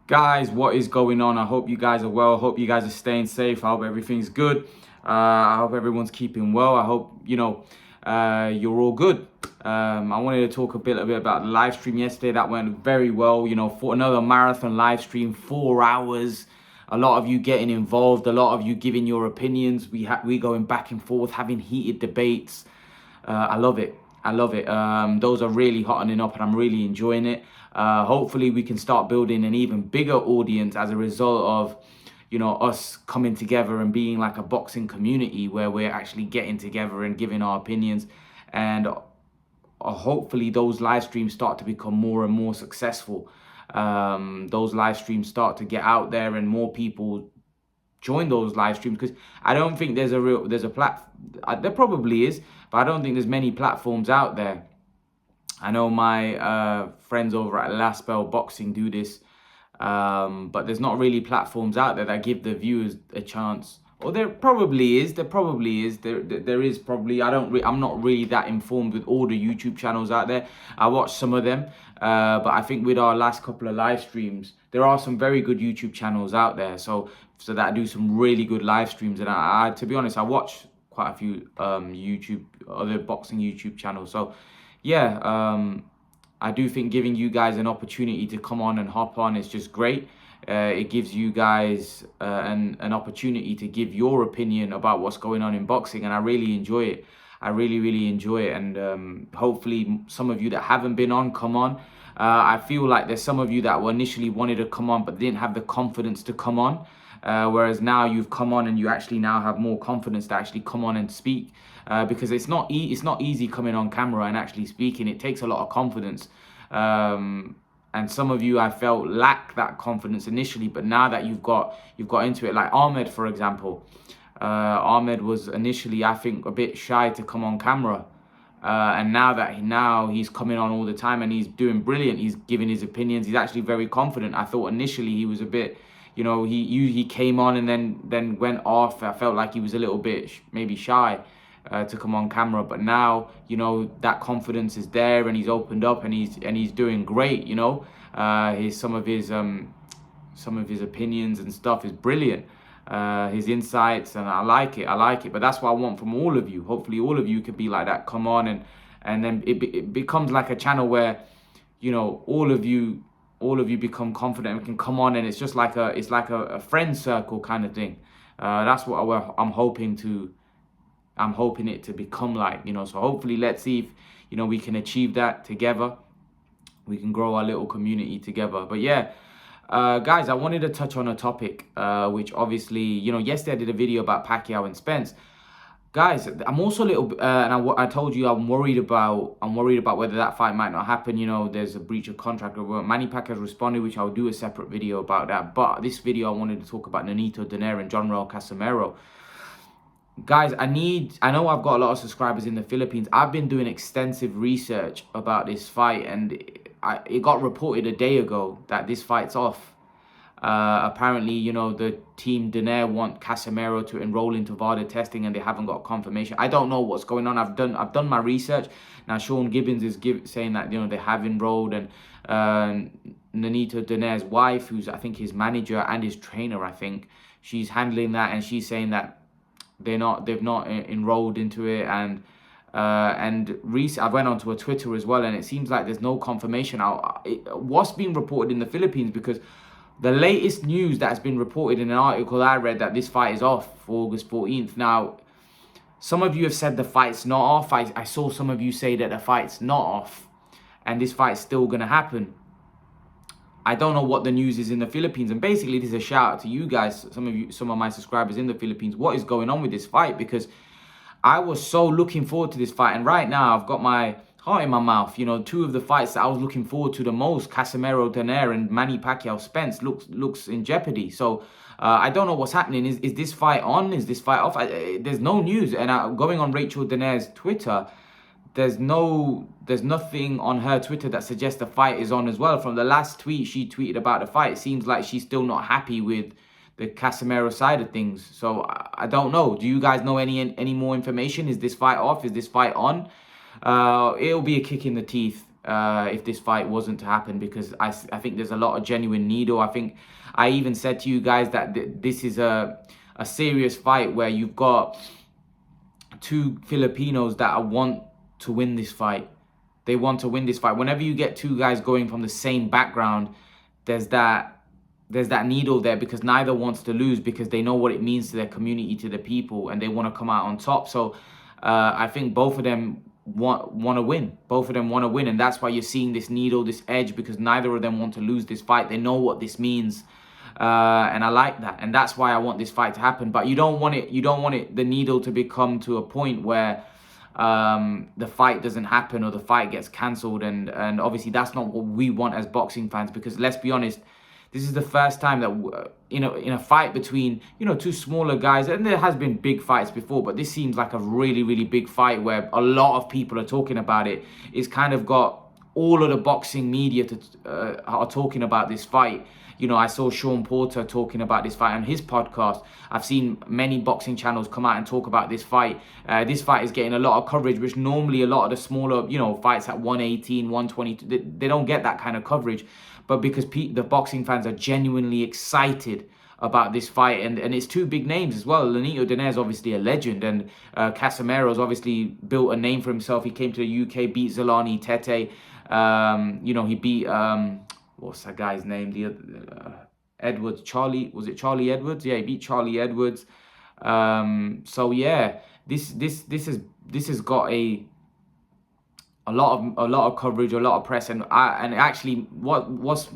Guys, what is going on? I hope you guys are well. Hope you guys are staying safe. I hope everything's good. I hope everyone's keeping well. I hope, you're all good. I wanted to talk a bit about the live stream yesterday. That went very well. For another marathon live stream, 4 hours. A lot of you getting involved. A lot of you giving your opinions. We going back and forth, having heated debates. I love it. I love it. Those are really hottening up and I'm really enjoying it. Hopefully we can start building an even bigger audience as a result of, us coming together and being like a boxing community where we're actually getting together and giving our opinions. And hopefully those live streams start to become more and more successful. Those live streams start to get out there and more people join those live streams, because I don't think there's a there probably is, but I don't think there's many platforms out there. I know my friends over at Last Bell Boxing do this, but there's not really platforms out there that give the viewers a chance. Or there probably is. There is probably. I'm not really that informed with all the YouTube channels out there. I watch some of them, but I think with our last couple of live streams, there are some very good YouTube channels out there. So that do some really good live streams. And I to be honest, I watch quite a few other boxing YouTube channels. So yeah, I do think giving you guys an opportunity to come on and hop on is just great. It gives you guys an opportunity to give your opinion about what's going on in boxing, and I really enjoy it. I really enjoy it, and hopefully some of you that haven't been on, come on. I feel like there's some of you that were initially wanted to come on but didn't have the confidence to come on, whereas now you've come on and you actually now have more confidence to actually come on and speak, because it's not easy coming on camera and actually speaking. It takes a lot of confidence. And some of you, I felt, lack that confidence initially, but now that you've got into it, like Ahmed, for example. Ahmed was initially, I think, a bit shy to come on camera, and now he's coming on all the time and he's doing brilliant. He's giving his opinions. He's actually very confident. I thought initially he was a bit, he came on and then went off. I felt like he was a little bit maybe shy to come on camera, but now that confidence is there and he's opened up and he's doing great. Some of his opinions and stuff is brilliant, his insights, and I like it. But that's what I want from all of you. Hopefully all of you could be like that. Come on, and then it becomes like a channel where all of you become confident and can come on, and it's just like a friend circle kind of thing. That's what I'm hoping it to become like, so hopefully let's see if, we can achieve that together. We can grow our little community together. But yeah, guys, I wanted to touch on a topic, which obviously, yesterday I did a video about Pacquiao and Spence. Guys, I'm also a little, and I told you I'm worried about whether that fight might not happen. There's a breach of contract. Manny Pacquiao responded, which I'll do a separate video about that. But this video, I wanted to talk about Nonito Donaire and John Riel Casimero. Guys, I know I've got a lot of subscribers in the Philippines. I've been doing extensive research about this fight, and it got reported a day ago that this fight's off. Apparently, the team Donaire want Casimero to enroll into VADA testing, and they haven't got confirmation. I don't know what's going on. I've done my research. Now, Sean Gibbons is saying that they have enrolled, and Nonito Donaire's wife, who's I think his manager and his trainer, I think she's handling that, and she's saying that they've not enrolled into it, and I went onto a Twitter as well, and it seems like there's no confirmation. What's being reported in the Philippines, because the latest news that's been reported in an article I read, that this fight is off for August 14th. Now, some of you have said the fight's not off. I saw some of you say that the fight's not off and this fight's still gonna happen. I don't know what the news is in the Philippines, and basically this is a shout out to you guys, some of my subscribers in the Philippines. What is going on with this fight? Because I was so looking forward to this fight, and right now I've got my heart in my mouth. Two of the fights that I was looking forward to the most, Casimero Donaire and Manny Pacquiao Spence, looks in jeopardy. So I don't know what's happening. Is this fight on? Is this fight off? There's no news, and going on Rachel Donaire's Twitter, there's nothing on her Twitter that suggests the fight is on as well. From the last tweet she tweeted about the fight, it seems like she's still not happy with the Casimero side of things. So I don't know. Do you guys know any more information? Is this fight off? Is this fight on? It'll be a kick in the teeth. if this fight wasn't to happen, because I think there's a lot of genuine needle. I think I even said to you guys that this is a serious fight where you've got two Filipinos that want to win this fight. They want to win this fight. Whenever you get two guys going from the same background, there's that needle there, because neither wants to lose, because they know what it means to their community, to the people, and they want to come out on top. So I think both of them want to win. Both of them want to win, and that's why you're seeing this needle, this edge, because neither of them want to lose this fight. They know what this means, and I like that, and that's why I want this fight to happen. But you don't want it the needle to become to a point where the fight doesn't happen or the fight gets cancelled, and obviously that's not what we want as boxing fans, because let's be honest, this is the first time that in a fight between two smaller guys, and there has been big fights before, but this seems like a really, really big fight where a lot of people are talking about it. It's kind of got all of the boxing media are talking about this fight. I saw Sean Porter talking about this fight on his podcast. I've seen many boxing channels come out and talk about this fight. This fight is getting a lot of coverage, which normally a lot of the smaller, fights at 118, 120, they don't get that kind of coverage. But because the boxing fans are genuinely excited about this fight, and it's two big names as well. Nonito Donaire is obviously a legend, and Casimero has obviously built a name for himself. He came to the UK, beat Zolani Tete. He beat what's that guy's name? Edwards, Charlie. Was it Charlie Edwards? Yeah, he beat Charlie Edwards. So yeah, this has got a lot of coverage, a lot of press, and actually what's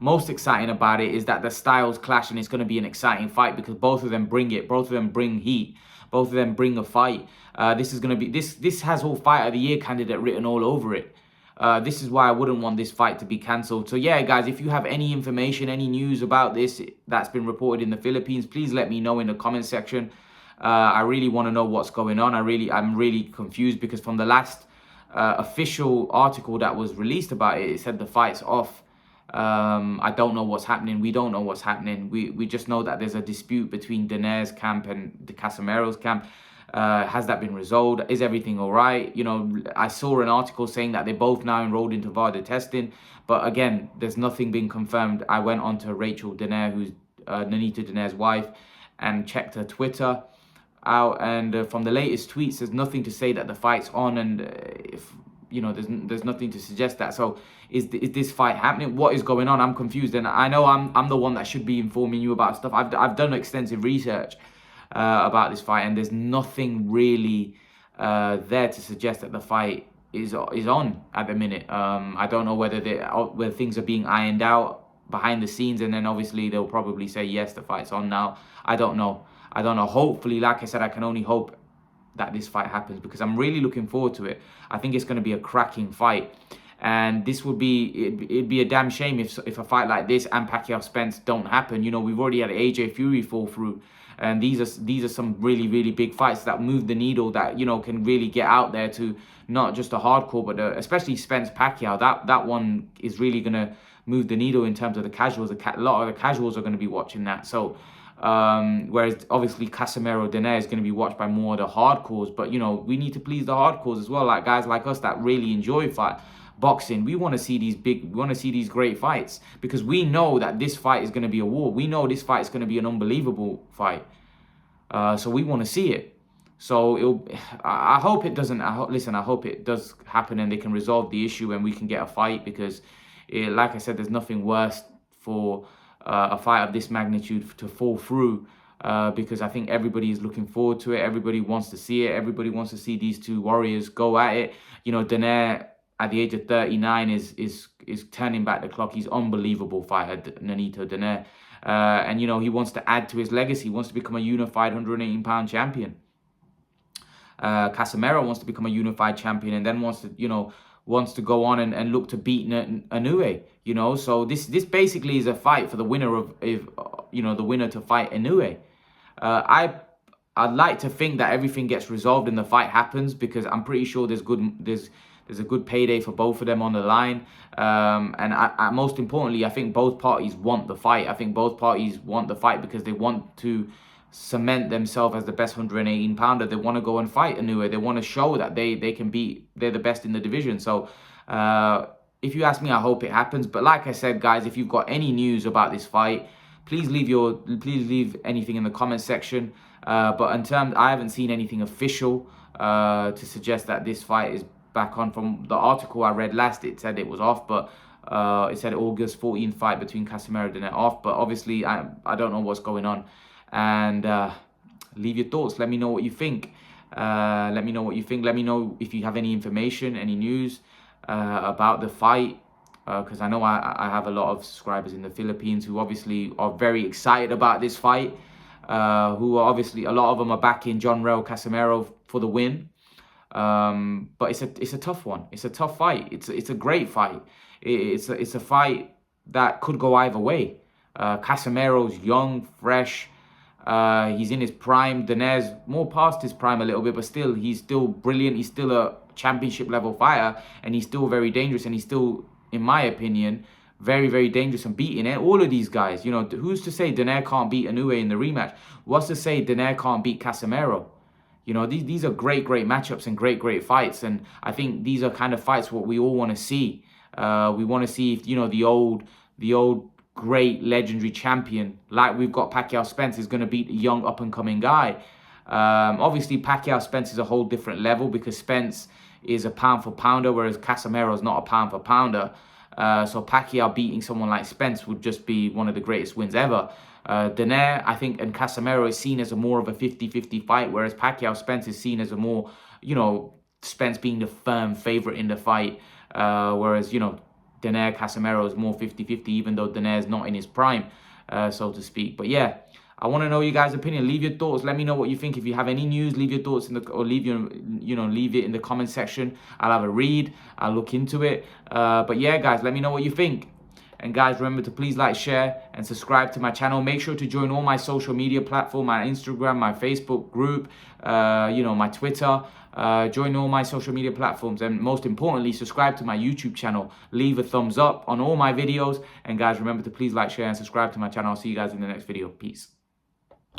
most exciting about it is that the styles clash, and it's going to be an exciting fight because both of them bring it. Both of them bring heat. Both of them bring a fight. This is going to be this has all fight of the year candidate written all over it. This is why I wouldn't want this fight to be cancelled. So yeah, guys, if you have any information, any news about this that's been reported in the Philippines, please let me know in the comment section. I really want to know what's going on. I'm really confused, because from the last official article that was released about it, it said the fight's off. I don't know what's happening. We don't know what's happening. We just know that there's a dispute between Donaire's camp and the Casamero's camp. Has that been resolved? Is everything all right? I saw an article saying that they're both now enrolled into VADA testing, but again, there's nothing been confirmed. I went on to Rachel Donaire, who's Nonito Donaire's wife, and checked her Twitter out, and from the latest tweets, there's nothing to say that the fight's on, and if there's nothing to suggest that. So is this fight happening? What is going on? I'm confused, and I know I'm the one that should be informing you about stuff. I've done extensive research about this fight, and there's nothing really there to suggest that the fight is on at the minute. I don't know whether things are being ironed out behind the scenes, and then obviously they'll probably say yes, the fight's on now. I don't know. Hopefully, like I said, I can only hope that this fight happens, because I'm really looking forward to it. I think it's going to be a cracking fight, and this would be it'd be a damn shame if a fight like this and Pacquiao Spence don't happen. We've already had AJ Fury fall through, and these are some really, really big fights that move the needle, that can really get out there to not just a hardcore, but especially Spence Pacquiao. That one is really going to move the needle in terms of the casuals. A lot of the casuals are going to be watching that. So whereas obviously Casimero Donaire is going to be watched by more of the hardcores, but we need to please the hardcores as well, like guys like us that really enjoy boxing. We want to see these great fights, because we know that this fight is going to be a war. We know this fight is going to be an unbelievable fight, so we want to see it. So I hope it doesn't. I hope it does happen and they can resolve the issue and we can get a fight, because like I said, there's nothing worse for a fight of this magnitude to fall through, because I think everybody is looking forward to it. Everybody wants to see it. Everybody wants to see these two warriors go at it. Donaire at the age of 39 is turning back the clock. He's unbelievable fighter, Nonito Donaire, and he wants to add to his legacy. He wants to become a unified 118-pound champion. Casimero wants to become a unified champion, and then wants to go on and look to beat Inoue, So this basically is a fight for the winner of, the winner to fight Inoue. I'd like to think that everything gets resolved and the fight happens, because I'm pretty sure there's a good payday for both of them on the line. And most importantly, I think both parties want the fight. I think both parties want the fight because they want to cement themselves as the best 118-pounder. They want to go and fight Inoue. They want to show that they're the best in the division. So If you ask me, I hope it happens. But like I said, guys, if you've got any news about this fight, please leave anything in the comment section. But in terms, I haven't seen anything official to suggest that this fight is back on. From the article I read last, it said it was off, but it said August 14th fight between Casimero and Donaire off. But obviously, I don't know what's going on. And leave your thoughts. Let me know what you think. Let me know what you think. Let me know if you have any information, any news about the fight. Because I know I have a lot of subscribers in the Philippines who obviously are very excited about this fight. Who are obviously, a lot of them are backing John Riel Casimero for the win. But it's a tough one. It's a tough fight. It's a great fight. It's a fight that could go either way. Casimero's young, fresh. He's in his prime. Donaire's more past his prime a little bit, but still, he's still brilliant. He's still a championship level fighter, and he's still very dangerous, and he's still, in my opinion, very, very dangerous and beating it. All of these guys, you know, who's to say Donaire can't beat Inoue in the rematch? What's to say Donaire can't beat Casimero? You know, these are great matchups and great fights, and I think these are kind of fights what we all want to see. We want to see if, you know, the old great legendary champion like we've got Pacquiao Spence is going to beat a young up and coming guy. Obviously Pacquiao Spence is a whole different level because Spence is a pound for pounder, whereas Casimero is not a pound for pounder. So Pacquiao beating someone like Spence would just be one of the greatest wins ever. Donaire, I think, and Casimero is seen as a more of a 50-50 fight, whereas Pacquiao Spence is seen as a more, you know, Spence being the firm favorite in the fight, whereas, you know, Donaire Casimero is more 50-50, even though Donaire is not in his prime, so to speak. But yeah, I want to know your guys' opinion. Leave your thoughts. Let me know what you think. If you have any news, leave your thoughts in the, or leave it in the comment section. I'll have a read. I'll look into it. But yeah, guys, let me know what you think. And guys, remember to please like, share, and subscribe to my channel. Make sure to join all my social media platforms, my Instagram, my Facebook group, my Twitter. Join all my social media platforms. And most importantly, subscribe to my YouTube channel. Leave a thumbs up on all my videos. And guys, remember to please like, share, and subscribe to my channel. I'll see you guys in the next video. Peace.